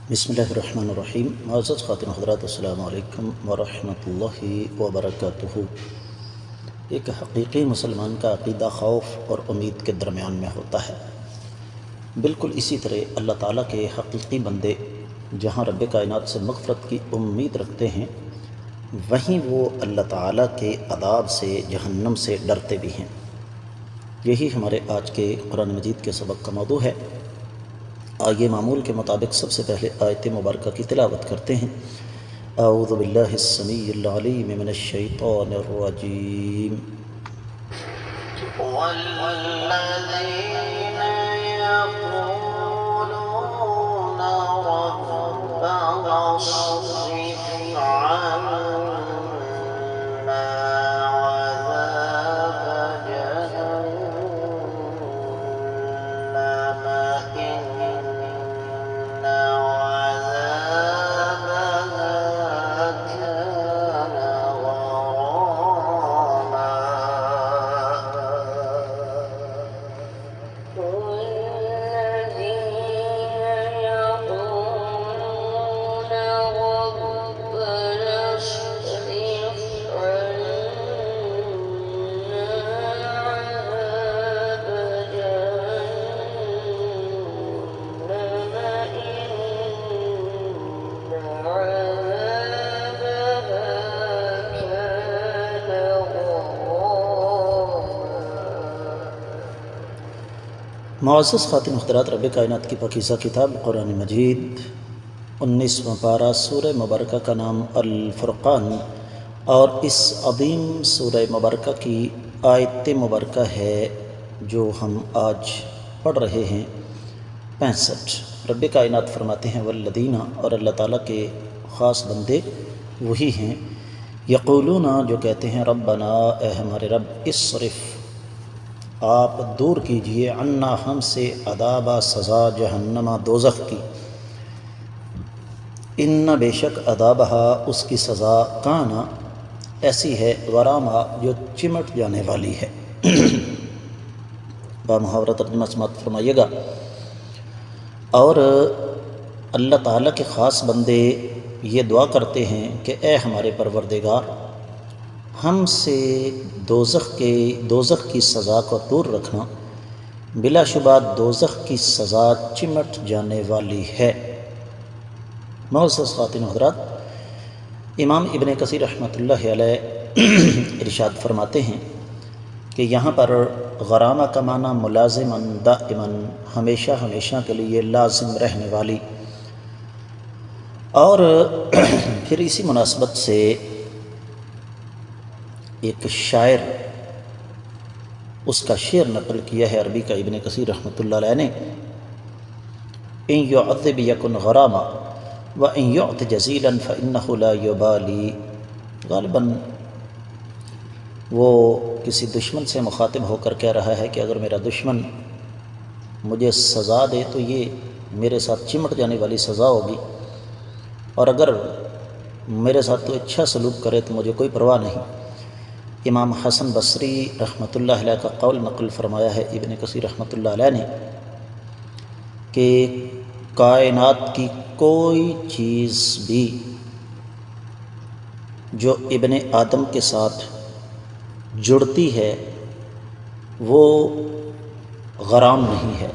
بسم اللہ الرحمن الرحیم۔ معزز خواتین حضرات، السلام علیکم ورحمۃ اللہ وبرکاتہ۔ ایک حقیقی مسلمان کا عقیدہ خوف اور امید کے درمیان میں ہوتا ہے۔ بالکل اسی طرح اللہ تعالیٰ کے حقیقی بندے جہاں رب کائنات سے مغفرت کی امید رکھتے ہیں، وہیں وہ اللہ تعالیٰ کے عذاب سے، جہنم سے ڈرتے بھی ہیں۔ یہی ہمارے آج کے قرآن مجید کے سبق کا موضوع ہے۔ آئیے معمول کے مطابق سب سے پہلے آیت مبارکہ کی تلاوت کرتے ہیں۔ اعوذ باللہ السمیع العلیم من الشیطان الرجیم۔ والذین یقولون ربنا اصرف عنا عذاب جہنم إن عذابها كان غراما والذين يقولون ربنا اصرف عنا عذاب جهنم إن عذابها كان غراما۔ معزز خواتین حضرات، رب کائنات کی پاکیزہ کتاب قرآن مجید 19واں پارہ سورہ مبارکہ کا نام الفرقان، اور اس عظیم سورہ مبارکہ کی آیت مبارکہ ہے جو ہم آج پڑھ رہے ہیں 65۔ رب کائنات فرماتے ہیں والذین، اور اللہ تعالیٰ کے خاص بندے وہی ہیں، یقولون، جو کہتے ہیں ربنا، اے ہمارے رب، اصرف، آپ دور کیجئے، عنا، ہم سے، عذاب، سزا، جہنم، دوزخ کی، ان بے شک عذابہا، اس کی سزا، کانا، ایسی ہے، غراما، جو چمٹ جانے والی ہے۔ بامحاورہ ترجمہ سماعت فرمائیے گا۔ اور اللہ تعالیٰ کے خاص بندے یہ دعا کرتے ہیں کہ اے ہمارے پروردگار، ہم سے دوزخ کی سزا کو دور رکھنا، بلا شبہ دوزخ کی سزا چمٹ جانے والی ہے۔ معزز خواتین حضرات، امام ابن کثیر رحمۃ اللہ علیہ ارشاد فرماتے ہیں کہ یہاں پر غرامہ کا معنی ملازماً دائماً، ہمیشہ ہمیشہ کے لیے لازم رہنے والی۔ اور پھر اسی مناسبت سے ایک شاعر اس کا شعر نقل کیا ہے عربی کا ابن کثیر رحمۃ اللہ علیہ نے، ان یعذب یکن غراما وان یعط جزیلا فانہ لا یبالی۔ غالباً وہ کسی دشمن سے مخاطب ہو کر کہہ رہا ہے کہ اگر میرا دشمن مجھے سزا دے تو یہ میرے ساتھ چمٹ جانے والی سزا ہوگی، اور اگر میرے ساتھ تو اچھا سلوک کرے تو مجھے کوئی پرواہ نہیں۔ امام حسن بصری رحمۃ اللہ علیہ کا قول نقل فرمایا ہے ابن کثیر رحمۃ اللہ علیہ نے کہ کائنات کی کوئی چیز بھی جو ابن آدم کے ساتھ جڑتی ہے وہ غرام نہیں ہے،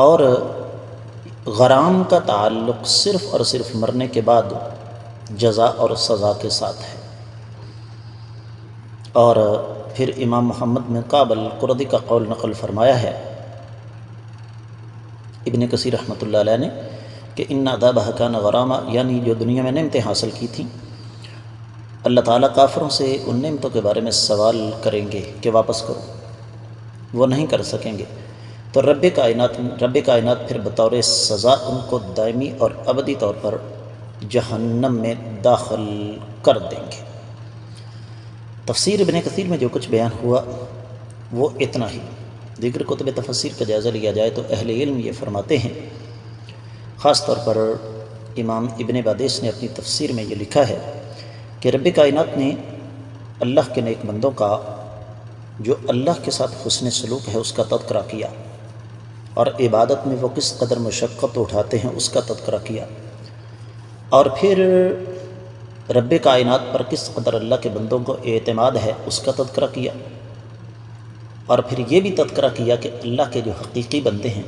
اور غرام کا تعلق صرف اور صرف مرنے کے بعد جزا اور سزا کے ساتھ ہے۔ اور پھر امام محمد بن کعب القردی کا قول نقل فرمایا ہے ابن کثیر رحمۃ اللہ علیہ نے کہ ان عذابہ کان غراما، یعنی جو دنیا میں نعمتیں حاصل کی تھیں، اللہ تعالیٰ کافروں سے ان نعمتوں کے بارے میں سوال کریں گے کہ واپس کرو، وہ نہیں کر سکیں گے، تو رب کائنات پھر بطور سزا ان کو دائمی اور ابدی طور پر جہنم میں داخل کر دیں گے۔ تفسیر ابن کثیر میں جو کچھ بیان ہوا وہ اتنا ہی۔ دیگر کتب تفسیر کا جائزہ لیا جائے تو اہل علم یہ فرماتے ہیں، خاص طور پر امام ابن بادیس نے اپنی تفسیر میں یہ لکھا ہے کہ رب کائنات نے اللہ کے نیک بندوں کا جو اللہ کے ساتھ حسن سلوک ہے اس کا تذکرہ کیا، اور عبادت میں وہ کس قدر مشقت اٹھاتے ہیں اس کا تذکرہ کیا، اور پھر رب کائنات پر کس قدر اللہ کے بندوں کو اعتماد ہے اس کا تذکرہ کیا، اور پھر یہ بھی تذکرہ کیا کہ اللہ کے جو حقیقی بندے ہیں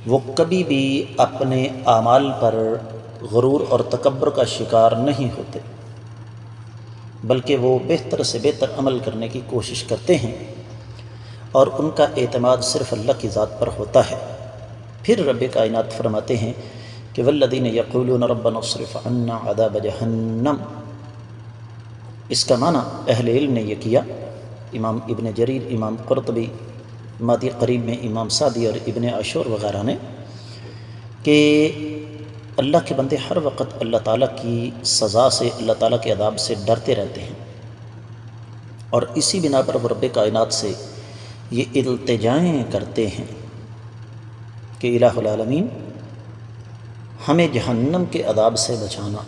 وہ کبھی بھی اپنے اعمال پر غرور اور تکبر کا شکار نہیں ہوتے، بلکہ وہ بہتر سے بہتر عمل کرنے کی کوشش کرتے ہیں اور ان کا اعتماد صرف اللہ کی ذات پر ہوتا ہے۔ پھر رب کائنات فرماتے ہیں کہ والذین یقولون ربنا اصرف عنا عذاب جہنم، اس کا معنی اہل علم نے یہ کیا، امام ابن جریر، امام قرطبی، مادی قریب میں امام سعدی اور ابن عاشور وغیرہ نے، کہ اللہ کے بندے ہر وقت اللہ تعالیٰ کی سزا سے، اللہ تعالیٰ کے عذاب سے ڈرتے رہتے ہیں، اور اسی بنا پر وہ رب کائنات سے یہ التجائیں کرتے ہیں کہ الہ العالمین ہمیں جہنم کے عذاب سے بچانا،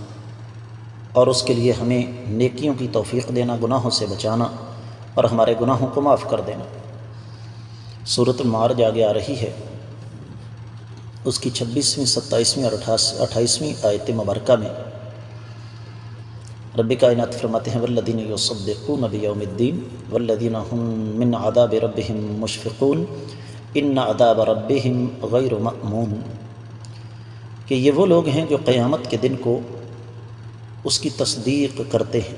اور اس کے لیے ہمیں نیکیوں کی توفیق دینا، گناہوں سے بچانا، اور ہمارے گناہوں کو معاف کر دینا۔ سورۃ المعارج آگے آ رہی ہے، اس کی 26ویں، 27ویں اور 28ویں آیت مبارکہ میں رب کائنات فرماتے ہیں والذین یصدقون بیوم الدین والذین هم من عذاب ربهم مشفقون ان عذاب ربهم غیر مأمون، کہ یہ وہ لوگ ہیں جو قیامت کے دن کو اس کی تصدیق کرتے ہیں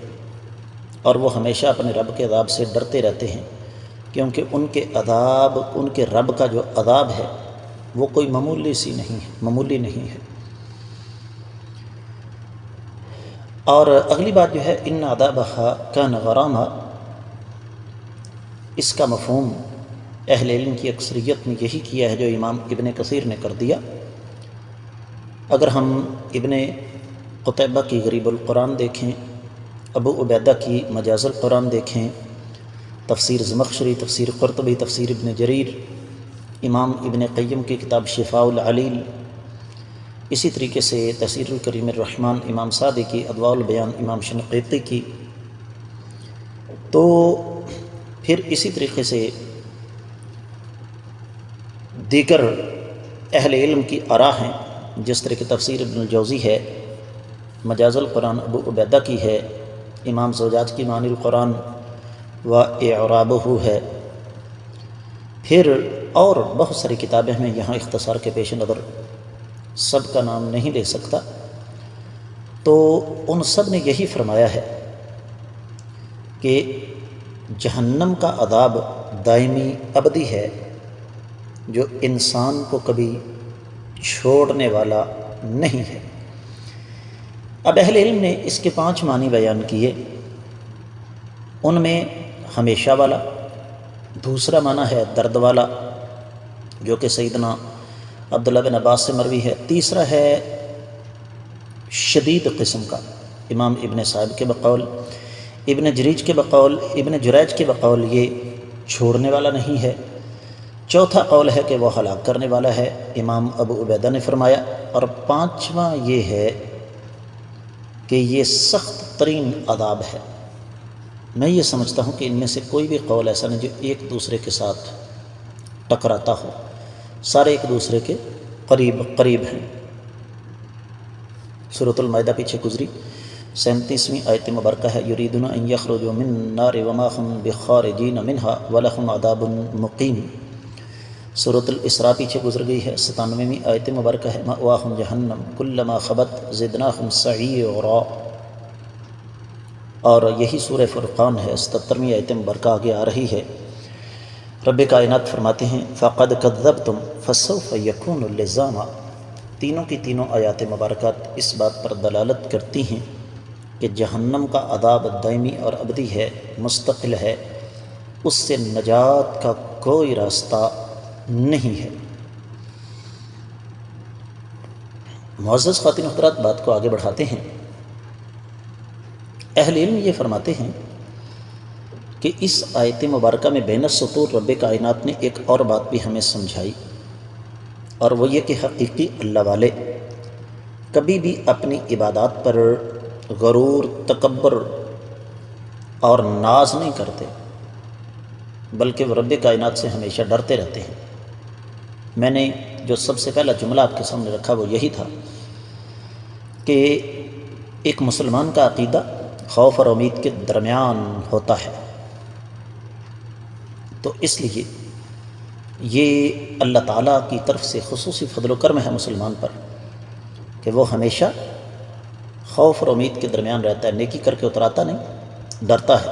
اور وہ ہمیشہ اپنے رب کے عذاب سے ڈرتے رہتے ہیں، کیونکہ ان کے عذاب، ان کے رب کا جو عذاب ہے وہ کوئی معمولی نہیں ہے۔ اور اگلی بات جو ہے ان عذابها کان غراما، اس کا مفہوم اہل علم کی اکثریت نے یہی کیا ہے جو امام ابن کثیر نے کر دیا۔ اگر ہم ابن قتیبہ کی غریب القرآن دیکھیں، ابو عبیدہ کی مجاز القرآن دیکھیں، تفسیر زمخشری، تفسیر قرطبی، تفسیر ابن جریر، امام ابن قیم کی کتاب شفاء العلیل، اسی طریقے سے تفسیر الکریم الرحمن امام سعدی کی، اضواء البیان امام شنقیطی کی، تو پھر اسی طریقے سے دیگر اہل علم کی آراء ہیں، جس طرح کی تفسیر ابن الجوزی ہے، مجاز القرآن ابو عبیدہ کی ہے، امام زجاج کی معانی القرآن و اعرابہ ہے، پھر اور بہت ساری کتابیں ہیں، یہاں اختصار کے پیش نظر سب کا نام نہیں لے سکتا، تو ان سب نے یہی فرمایا ہے کہ جہنم کا عذاب دائمی ابدی ہے جو انسان کو کبھی چھوڑنے والا نہیں ہے۔ اب اہل علم نے اس کے 5 معنی بیان کیے، ان میں ہمیشہ والا، دوسرا معنی ہے درد والا جو کہ سیدنا عبداللہ بن عباس سے مروی ہے، تیسرا ہے شدید قسم کا، امام ابن صاحب کے بقول، ابن جریج کے بقول، ابن جریج کے بقول یہ چھوڑنے والا نہیں ہے، چوتھا قول ہے کہ وہ ہلاک کرنے والا ہے، امام ابو عبیدہ نے فرمایا، اور 5واں یہ ہے کہ یہ سخت ترین عذاب ہے۔ میں یہ سمجھتا ہوں کہ ان میں سے کوئی بھی قول ایسا نہیں جو ایک دوسرے کے ساتھ ٹکراتا ہو، سارے ایک دوسرے کے قریب ہیں۔ سورۃ المائدہ پیچھے گزری، 37ویں آیت مبارکہ ہے یریدون ان یخرجوا من النار وما هم بخارجین منها ولهم عذاب مقیم۔ سورۃ الاسراء پیچھے گزر گئی ہے، 97ویں آیت مبارکہ ہے مأواہم جہنم کلما خبت زدناہم سعیرا، اور یہی سورہ فرقان ہے، 77ویں آیت مبارکہ آگے آ رہی ہے۔ رب کائنات فرماتے ہیں فقد کذبتم فسوف یکون لزاما، تینوں کی تینوں آیات مبارکات اس بات پر دلالت کرتی ہیں کہ جہنم کا عذاب دائمی اور ابدی ہے، مستقل ہے، اس سے نجات کا کوئی راستہ نہیں ہے۔ معزز خواتین و حضرات، بات کو آگے بڑھاتے ہیں۔ اہل علم یہ فرماتے ہیں کہ اس آیت مبارکہ میں بین السطور رب کائنات نے ایک اور بات بھی ہمیں سمجھائی، اور وہ یہ کہ حقیقی اللہ والے کبھی بھی اپنی عبادات پر غرور، تکبر اور ناز نہیں کرتے، بلکہ وہ رب کائنات سے ہمیشہ ڈرتے رہتے ہیں۔ میں نے جو سب سے پہلا جملہ آپ کے سامنے رکھا وہ یہی تھا کہ ایک مسلمان کا عقیدہ خوف اور امید کے درمیان ہوتا ہے، تو اس لیے یہ اللہ تعالیٰ کی طرف سے خصوصی فضل و کرم ہے مسلمان پر کہ وہ ہمیشہ خوف اور امید کے درمیان رہتا ہے، نیکی کر کے اتراتا نہیں، ڈرتا ہے،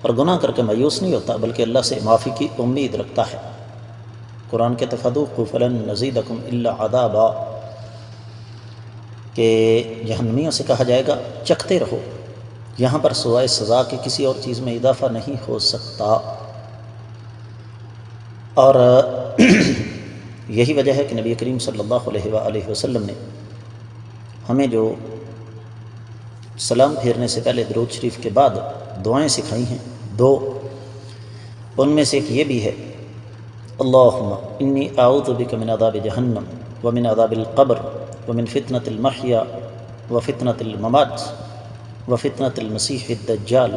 اور گناہ کر کے مایوس نہیں ہوتا بلکہ اللہ سے معافی کی امید رکھتا ہے۔ قرآن کے فذوقوا فلن نزیدکم الا عذابا، کہ جہنمیوں سے کہا جائے گا چکھتے رہو، یہاں پر سوائے سزا کے کسی اور چیز میں اضافہ نہیں ہو سکتا۔ اور یہی وجہ ہے کہ نبی کریم صلی اللہ علیہ وآلہ وسلم نے ہمیں جو سلام پھیرنے سے پہلے درود شریف کے بعد دعائیں سکھائی ہیں، دو، ان میں سے ایک یہ بھی ہے، اللہم انی اعوذ بک من عذاب جہنم ومن عذاب القبر ومن فتنة المحیا وفتنة الممات وفتنة المسیح الدجال۔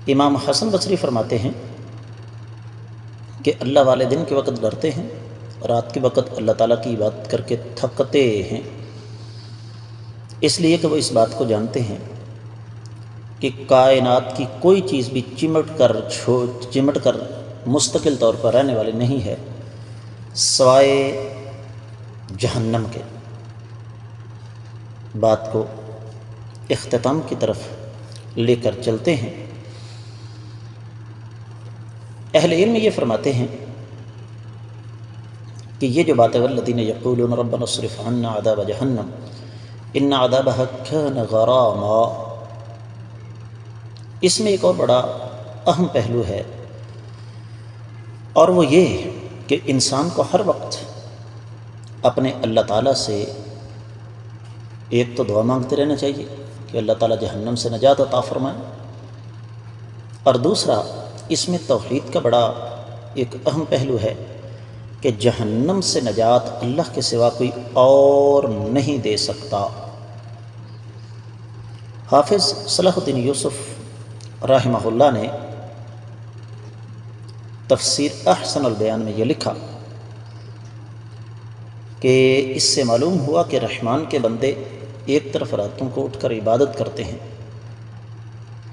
امام حسن بصری فرماتے ہیں کہ اللہ والے دن کے وقت ڈرتے ہیں، رات کے وقت اللہ تعالیٰ کی عبادت کر کے تھکتے ہیں، اس لیے کہ وہ اس بات کو جانتے ہیں کہ کائنات کی کوئی چیز بھی چمٹ کر مستقل طور پر رہنے والی نہیں ہے سوائے جہنم کے۔ بات کو اختتام کی طرف لے کر چلتے ہیں۔ اہل علم یہ فرماتے ہیں کہ یہ جو بات ہے والذین یقولون ربنا اصرف عنا عذاب جہنم ان عذابها کان غراما، اس میں ایک اور بڑا اہم پہلو ہے، اور وہ یہ کہ انسان کو ہر وقت اپنے اللہ تعالیٰ سے ایک تو دعا مانگتے رہنا چاہیے کہ اللہ تعالیٰ جہنم سے نجات عطا فرمائے، اور دوسرا اس میں توحید کا بڑا ایک اہم پہلو ہے کہ جہنم سے نجات اللہ کے سوا کوئی اور نہیں دے سکتا۔ حافظ صلاح الدین یوسف رحمہ اللہ نے تفسیر احسن البیان میں یہ لکھا کہ اس سے معلوم ہوا کہ رحمان کے بندے ایک طرف راتوں کو اٹھ کر عبادت کرتے ہیں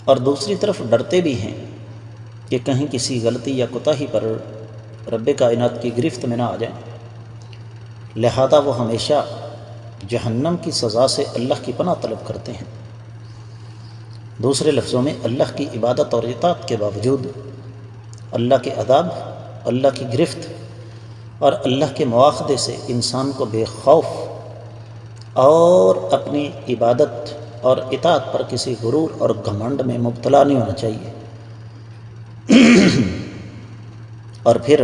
اور دوسری طرف ڈرتے بھی ہیں کہ کہیں کسی غلطی یا کوتاہی پر رب کائنات کی گرفت میں نہ آ جائیں، لہذا وہ ہمیشہ جہنم کی سزا سے اللہ کی پناہ طلب کرتے ہیں۔ دوسرے لفظوں میں اللہ کی عبادت اور اطاعت کے باوجود اللہ کے عذاب، اللہ کی گرفت اور اللہ کے مواخذے سے انسان کو بے خوف اور اپنی عبادت اور اطاعت پر کسی غرور اور گھمنڈ میں مبتلا نہیں ہونا چاہیے۔ اور پھر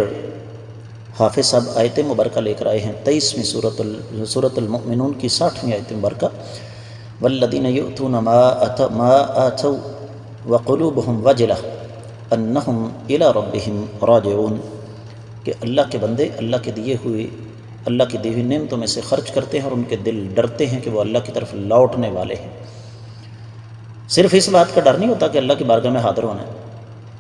حافظ صاحب آیت مبارکہ لے کر آئے ہیں 23ویں سورۃ المؤمنون کی 60ویں آیت مبارکہ، والذین یؤتون ما آتوا وقلوبهم وجلہ انہم الی ربہم راجعون، کہ اللہ کے بندے اللہ کے دیے ہوئے نعمتوں میں سے خرچ کرتے ہیں اور ان کے دل ڈرتے ہیں کہ وہ اللہ کی طرف لوٹنے والے ہیں۔ صرف اس بات کا ڈر نہیں ہوتا کہ اللہ کی بارگاہ میں حاضر ہونا ہے،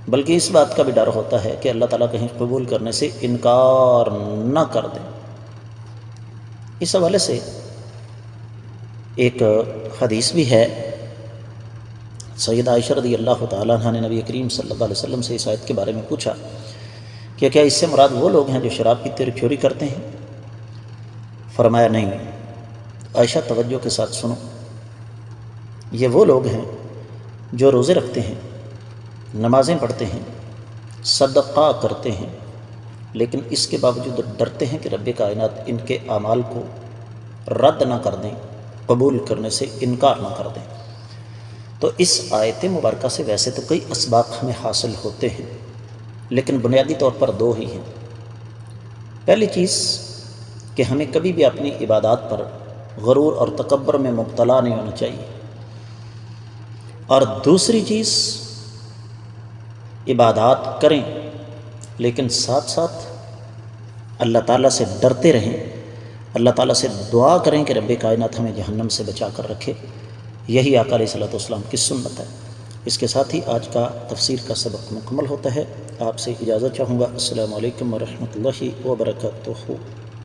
بلکہ اس بات کا بھی ڈر ہوتا ہے کہ اللہ تعالیٰ کہیں قبول کرنے سے انکار نہ کر دیں۔ اس حوالے سے ایک حدیث بھی ہے، سیدہ عائشہ رضی اللہ تعالیٰ عنہ نے نبی کریم صلی اللہ علیہ وسلم سے اس آیت کے بارے میں پوچھا کہ کیا اس سے مراد وہ لوگ ہیں جو شراب پیتے اور چوری کرتے ہیں؟ فرمایا نہیں، عائشہ توجہ کے ساتھ سنو، یہ وہ لوگ ہیں جو روزے رکھتے ہیں، نمازیں پڑھتے ہیں، صدقہ کرتے ہیں، لیکن اس کے باوجود ڈرتے ہیں کہ رب کائنات ان کے اعمال کو رد نہ کر دیں، قبول کرنے سے انکار نہ کر دیں۔ تو اس آیت مبارکہ سے ویسے تو کئی اسباق ہمیں حاصل ہوتے ہیں، لیکن بنیادی طور پر دو ہی ہیں۔ پہلی چیز کہ ہمیں کبھی بھی اپنی عبادات پر غرور اور تکبر میں مبتلا نہیں ہونا چاہیے، اور دوسری چیز عبادات کریں لیکن ساتھ ساتھ اللہ تعالیٰ سے ڈرتے رہیں، اللہ تعالیٰ سے دعا کریں کہ رب کائنات ہمیں جہنم سے بچا کر رکھے۔ یہی آقا علیہ الصلوۃ والسلام کی سنت ہے۔ اس کے ساتھ ہی آج کا تفسیر کا سبق مکمل ہوتا ہے۔ آپ سے اجازت چاہوں گا۔ السلام علیکم ورحمۃ اللہ وبرکاتہ۔